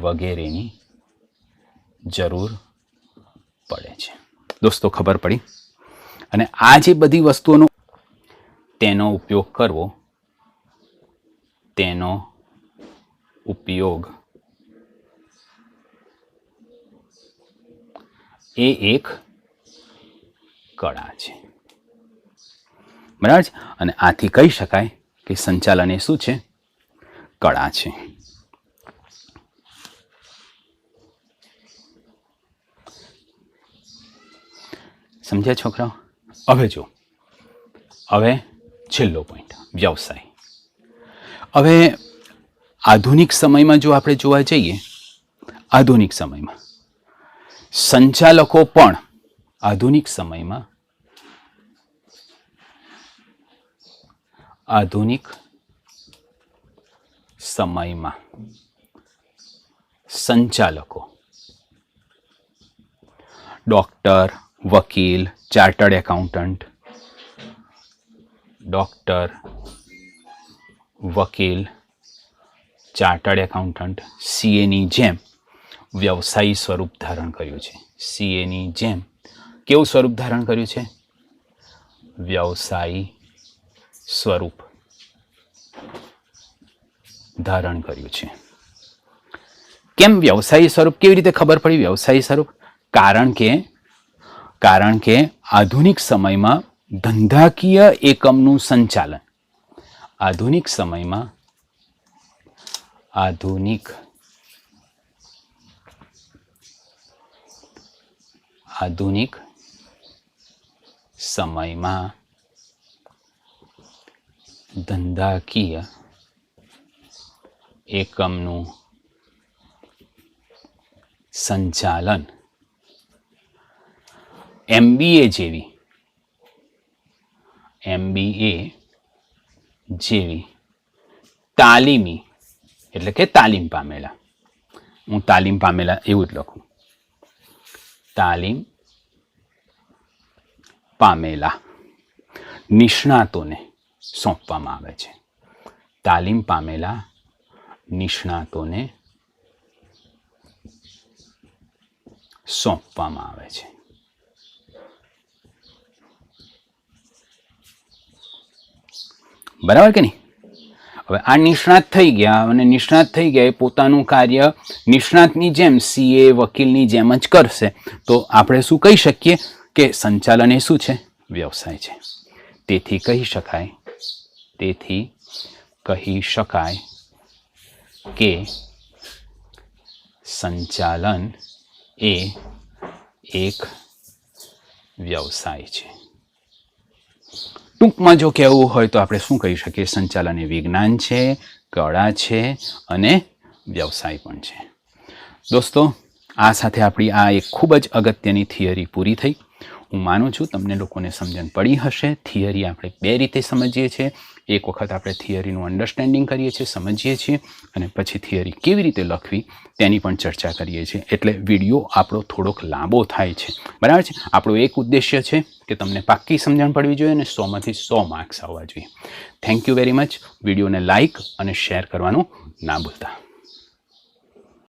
વગેરેની જરૂર પડે છે. દોસ્તો, ખબર પડી? અને આ જે બધી વસ્તુઓનો તેનો ઉપયોગ કરવો, તેનો ઉપયોગ એ એક કળા છે. બરાબર છે. અને આથી કહી શકાય કે સંચાલન એ શું છે? કળા છે. સમજ્યા છોકરાઓ? હવે જો, હવે છેલ્લો પોઈન્ટ, વ્યવસાય. હવે આધુનિક સમયમાં જો આપણે જોવા જઈએ, આધુનિક સમયમાં સંચાલકો પણ આધુનિક સમયમાં સંચાલકો, ડૉક્ટર, વકીલ, ચાર્ટર્ડ એકાઉન્ટન્ટ, સીએની જેમ વ્યવસાયી સ્વરૂપ ધારણ કર્યું છે. સીએની જેમ કેવું સ્વરૂપ ધારણ કર્યું છે? વ્યવસાયી સ્વરૂપ ધારણ કર્યું છે. કેમ વ્યવસાયી સ્વરૂપ? કેવી રીતે ખબર પડી વ્યવસાયી સ્વરૂપ? કારણ કે આધુનિક સમયમાં ધંધાકીય એકમનું સંચાલન, આધુનિક સમયમાં ધંધાકીય એકમનું સંચાલન MBA જેવી તાલીમી, એટલે કે તાલીમ પામેલા, હું તાલીમ પામેલા એવું જ લખું, તાલીમ પામેલા નિષ્ણાતોને સોંપવામાં આવે છે. તાલીમ પામેલા નિષ્ણાતોને સોંપવામાં આવે છે. બરાબર કે નહીં? હવે આ નિષ્ણાત થઈ ગયા, અને નિષ્ણાત થઈ ગયા એ પોતાનું કાર્ય નિષ્ણાતની જેમ સીએ, વકીલની જેમ જ કરશે. તો આપણે શું કહી શકીએ કે સંચાલન એ શું છે? વ્યવસાય છે. તેથી કહી શકાય કે સંચાલન એ એક વ્યવસાય છે. ટૂંકમાં જો કહેવું હોય તો આપણે શું કહી શકીએ? સંચાલન એ વિજ્ઞાન છે, કળા છે અને વ્યવસાય પણ છે. દોસ્તો, આ સાથે આપણી આ એક ખૂબ જ અગત્યની થિયરી પૂરી થઈ. હું માનું છું તમને લોકોને સમજણ પડી હશે. થિયરી આપણે બે રીતે સમજીએ છીએ. એક વખત આપણે થિયરીનું અન્ડરસ્ટેન્ડિંગ કરીએ છીએ, સમજીએ છીએ, અને પછી થિયરી કેવી રીતે લખવી તેની પણ ચર્ચા કરીએ છીએ. એટલે વિડીયો આપણો થોડોક લાંબો થાય છે. બરાબર છે? આપણો એક ઉદ્દેશ્ય છે કે તમને પાક્કી સમજણ પડવી જોઈએ અને 100માંથી 100 માર્ક્સ આવવા જોઈએ. Thank you very much. વિડીયોને લાઇક અને શેર કરવાનું ના ભૂલતા.